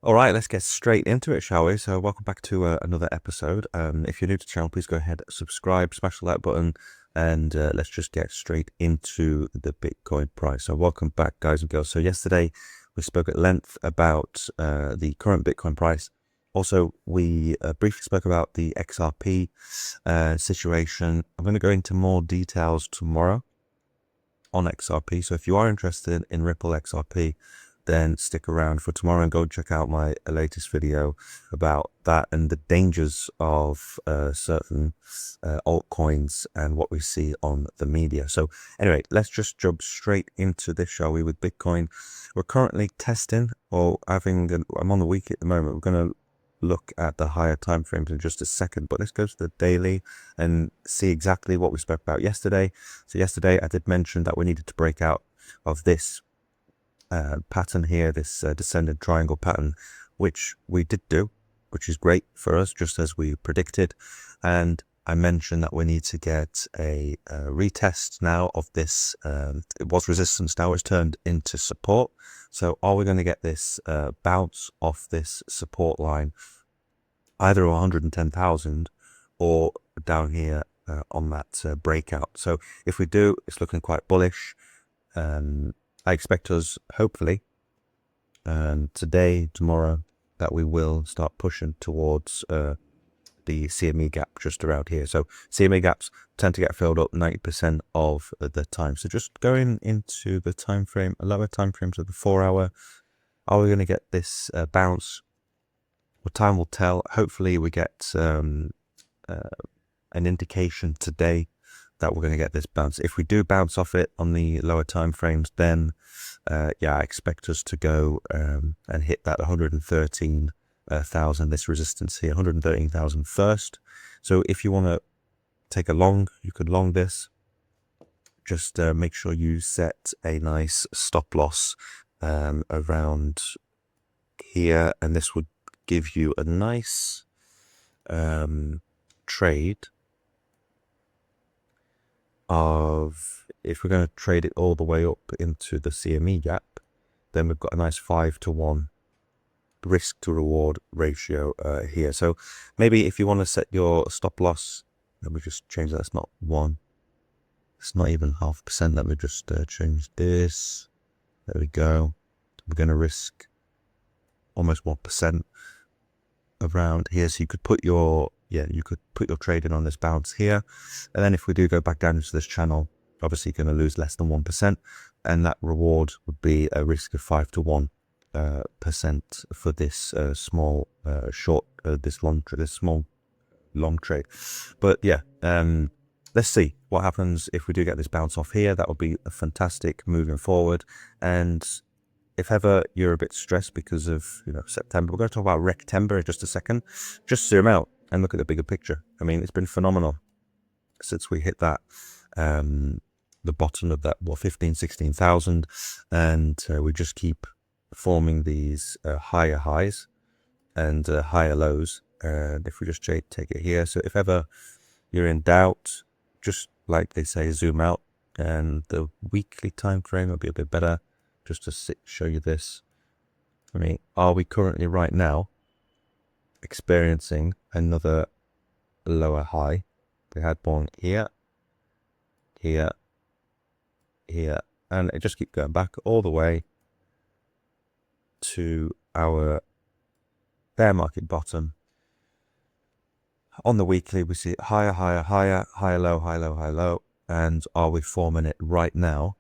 All right, let's get straight into it, shall we? So welcome back to another episode. If you're new to the channel, please go ahead, subscribe, smash the like button, and let's just get straight into the Bitcoin price. So welcome back, guys and girls. So yesterday we spoke at length about the current Bitcoin price. Also, we briefly spoke about the XRP situation. I'm going to go into more details tomorrow on XRP. So if you are interested in Ripple XRP, then stick around for tomorrow and go check out my latest video about that and the dangers of certain altcoins and what we see on the media. So anyway, let's just jump straight into this, shall we, with Bitcoin. We're currently testing, or I'm on the week at the moment. We're going to look at the higher time frames in just a second, but let's go to the daily and see exactly what we spoke about yesterday. So yesterday I did mention that we needed to break out of this pattern here, this descending triangle pattern, which we did do, which is great for us, just as we predicted. And I mentioned that we need to get a retest now of this. It was resistance, now it's turned into support. So are we going to get this bounce off this support line, either 110,000 or down here on that breakout? So if we do, it's looking quite bullish. I expect us, hopefully, today, tomorrow, that we will start pushing towards the CME gap just around here. So CME gaps tend to get filled up 90% of the time. So just going into the time frame, lower time frames of the 4 hour, are we going to get this bounce? Well, time will tell. Hopefully we get an indication today that we're going to get this bounce. If we do bounce off it on the lower time frames, then yeah, I expect us to go and hit that 113,000, this resistance here, 113,000 first. So if you want to take a long, you could long this. Just make sure you set a nice stop loss around here, and this would give you a nice trade of, if we're going to trade it all the way up into the CME gap, then we've got a nice 5-to-1 risk to reward ratio here. So maybe if you want to set your stop loss, let me just change that. It's not 1, it's not even 0.5%. Let me just change this. There we go. We're going to risk almost 1% around here. So you could put your trade in on this bounce here, and then if we do go back down into this channel, obviously you're going to lose less than 1%, and that reward would be a risk of 5-to-1% for this small short, this small long trade. But yeah, let's see what happens if we do get this bounce off here. That would be a fantastic moving forward. And if ever you're a bit stressed because of September, we're going to talk about Rektember in just a second. Just zoom out and look at the bigger picture. I mean, it's been phenomenal since we hit that the bottom of that 16,000, and we just keep forming these higher highs and higher lows. And if we just take it here, so if ever you're in doubt, just like they say, zoom out, and the weekly time frame will be a bit better. Just to show you this. I mean, are we currently right now experiencing another lower high? We had one here, here, here, and it just keeps going back all the way to our bear market bottom. On the weekly, we see higher, higher, higher, higher, low, high, low, high, low. And are we forming it right now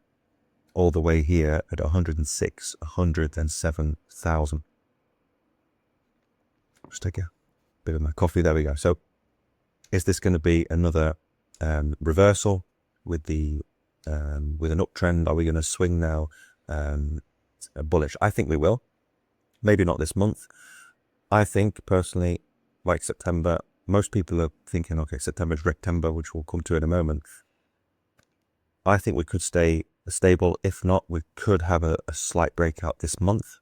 all the way here at 107,000? Just take a bit of my coffee. There we go. So is this going to be another reversal with the with an uptrend? Are we going to swing now bullish? I think we will. Maybe not this month. I think personally, like September, most people are thinking, okay, September is Rektember, which we'll come to in a moment. I think we could stay stable. If not, we could have a slight breakout this month.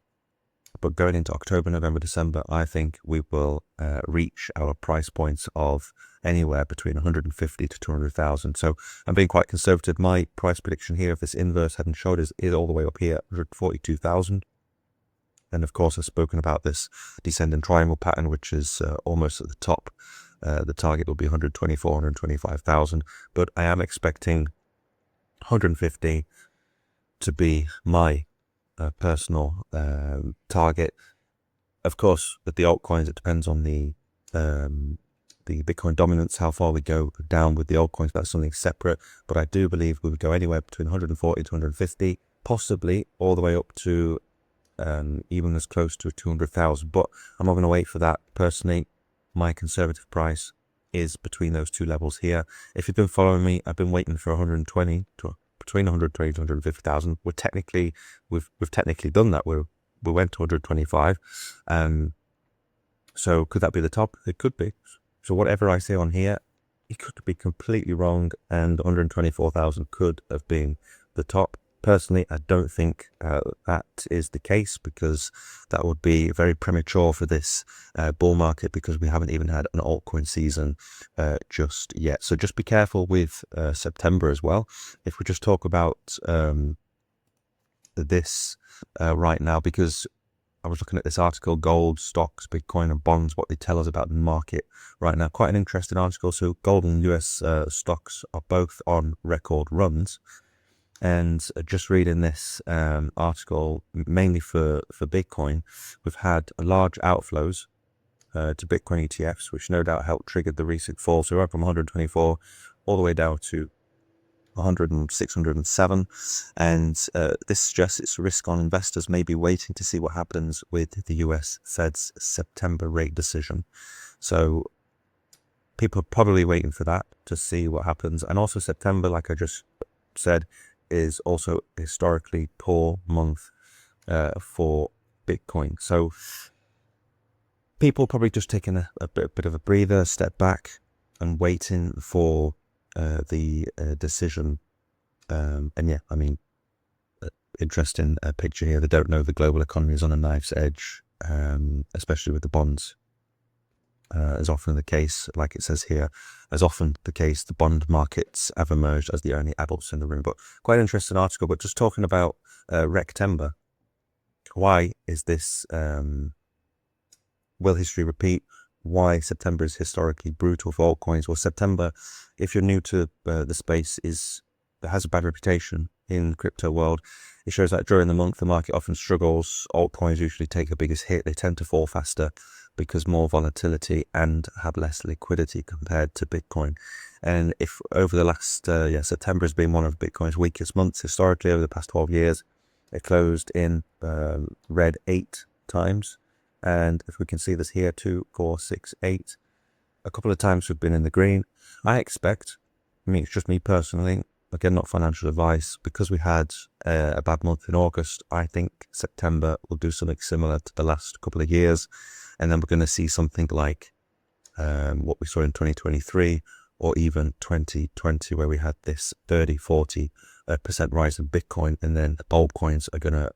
But going into October, November, December, I think we will reach our price points of anywhere between 150 to 200,000. So I'm being quite conservative. My price prediction here, if this inverse hadn't showed, is all the way up here, 142,000. And of course, I've spoken about this descending triangle pattern, which is almost at the top. The target will be 124, 125,000, but I am expecting 150 to be my personal target. Of course, with the altcoins, it depends on the Bitcoin dominance, how far we go down with the altcoins. That's something separate, but I do believe we would go anywhere between 140 to 150, possibly all the way up to even as close to 200,000. But I'm not going to wait for that. Personally, my conservative price is between those two levels here. If you've been following me, I've been waiting for 120 to between 120 to 150,000. We've technically done that. We went to 125. So could that be the top? It could be. So whatever I say on here, it could be completely wrong, and 124,000 could have been the top. Personally, I don't think that is the case, because that would be very premature for this bull market, because we haven't even had an altcoin season just yet. So just be careful with September as well. If we just talk about this right now, because I was looking at this article, gold, stocks, Bitcoin and bonds, what they tell us about the market right now. Quite an interesting article. So gold and US stocks are both on record runs. And just reading this article, mainly for Bitcoin, we've had large outflows to Bitcoin ETFs, which no doubt helped trigger the recent fall. So we went from 124 all the way down to 607, and this suggests it's a risk on investors maybe waiting to see what happens with the US Fed's September rate decision. So people are probably waiting for that to see what happens. And also September, like I just said, is also a historically poor month for Bitcoin. So people probably just taking a bit of a breather, step back and waiting for the decision. And yeah, I mean, interesting picture here. They don't know the global economy is on a knife's edge, especially with the bonds. As often the case, like it says here, as often the case, the bond markets have emerged as the only adults in the room. But quite an interesting article. But just talking about Rektember, why is this, will history repeat? Why September is historically brutal for altcoins? Well, September, if you're new to the space, has a bad reputation in the crypto world. It shows that during the month, the market often struggles. Altcoins usually take the biggest hit. They tend to fall faster because more volatility and have less liquidity compared to Bitcoin. And if over the last, September has been one of Bitcoin's weakest months historically over the past 12 years. It closed in red 8 times. And if we can see this here, 2, 4, 6, 8, a couple of times we've been in the green. I expect, it's just me personally, again, not financial advice, because we had a bad month in August, I think September will do something similar to the last couple of years. And then we're going to see something like what we saw in 2023 or even 2020, where we had this 30-40% rise in Bitcoin, and then the altcoins are going to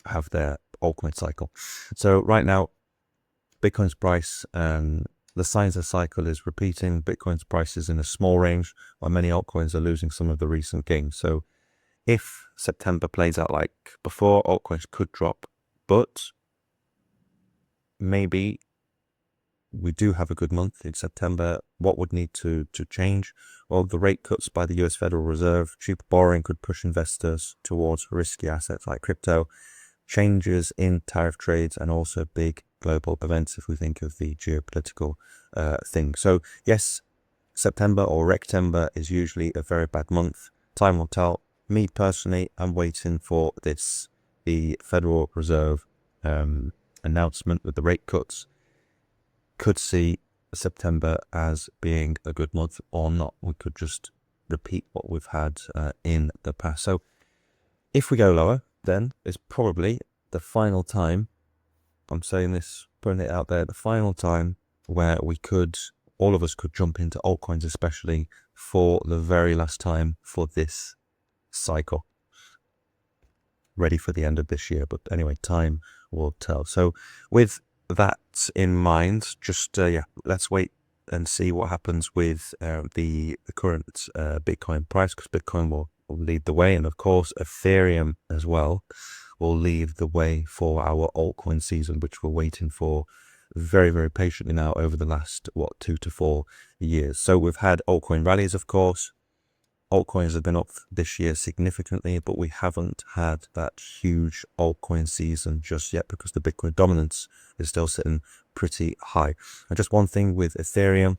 have their altcoin cycle. So right now, Bitcoin's price, the signs of cycle is repeating. Bitcoin's price is in a small range, while many altcoins are losing some of the recent gains. So if September plays out like before, altcoins could drop, but maybe we do have a good month in September. What would need to change? Well, the rate cuts by the US Federal Reserve, cheap borrowing could push investors towards risky assets like crypto, changes in tariff trades, and also big global events if we think of the geopolitical thing. So yes, September or Rektember is usually a very bad month. Time will tell. Me personally, I'm waiting for the Federal Reserve announcement with the rate cuts. Could see September as being a good month or not. We could just repeat what we've had in the past. So if we go lower, then it's probably the final time, I'm saying this, putting it out there, the final time where all of us could jump into altcoins, especially for the very last time for this cycle. Ready for the end of this year. But anyway, time will tell. So with that in mind, just let's wait and see what happens with the current Bitcoin price, because Bitcoin will lead the way, and of course Ethereum as well. will lead the way for our altcoin season, which we're waiting for very, very patiently now over the last, 2 to 4 years. So we've had altcoin rallies, of course. Altcoins have been up this year significantly, but we haven't had that huge altcoin season just yet because the Bitcoin dominance is still sitting pretty high. And just one thing with Ethereum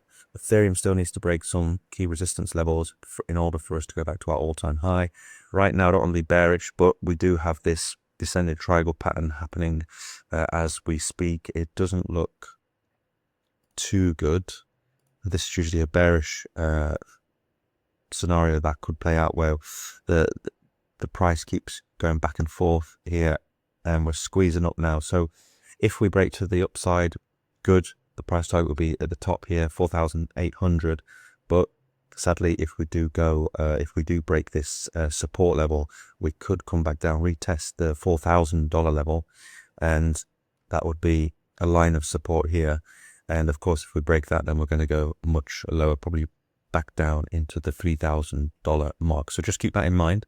still needs to break some key resistance levels in order for us to go back to our all-time high. Right now, I don't want to be bearish, but we do have this descending triangle pattern happening as we speak. It doesn't look too good. This is usually a bearish scenario that could play out where the price keeps going back and forth here, and we're squeezing up now. So if we break to the upside, good. The price target will be at the top here, 4,800. But sadly, if we do break this support level, we could come back down, retest the $4,000 level, and that would be a line of support here. And of course, if we break that, then we're going to go much lower, probably back down into the $3,000 mark. So just keep that in mind.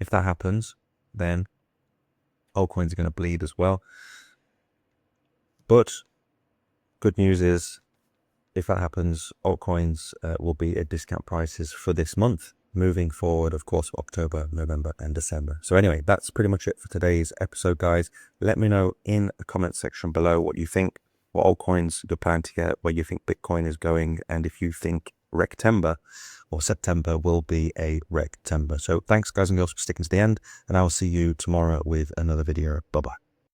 If that happens, then altcoins are going to bleed as well. But good news is, if that happens, altcoins will be at discount prices for this month, moving forward, of course, October, November, and December. So anyway, that's pretty much it for today's episode, guys. Let me know in the comment section below what you think, what altcoins you're planning to get, where you think Bitcoin is going, and if you think Rektember or September will be a Rektember. So thanks, guys and girls, for sticking to the end, and I will see you tomorrow with another video. Bye-bye.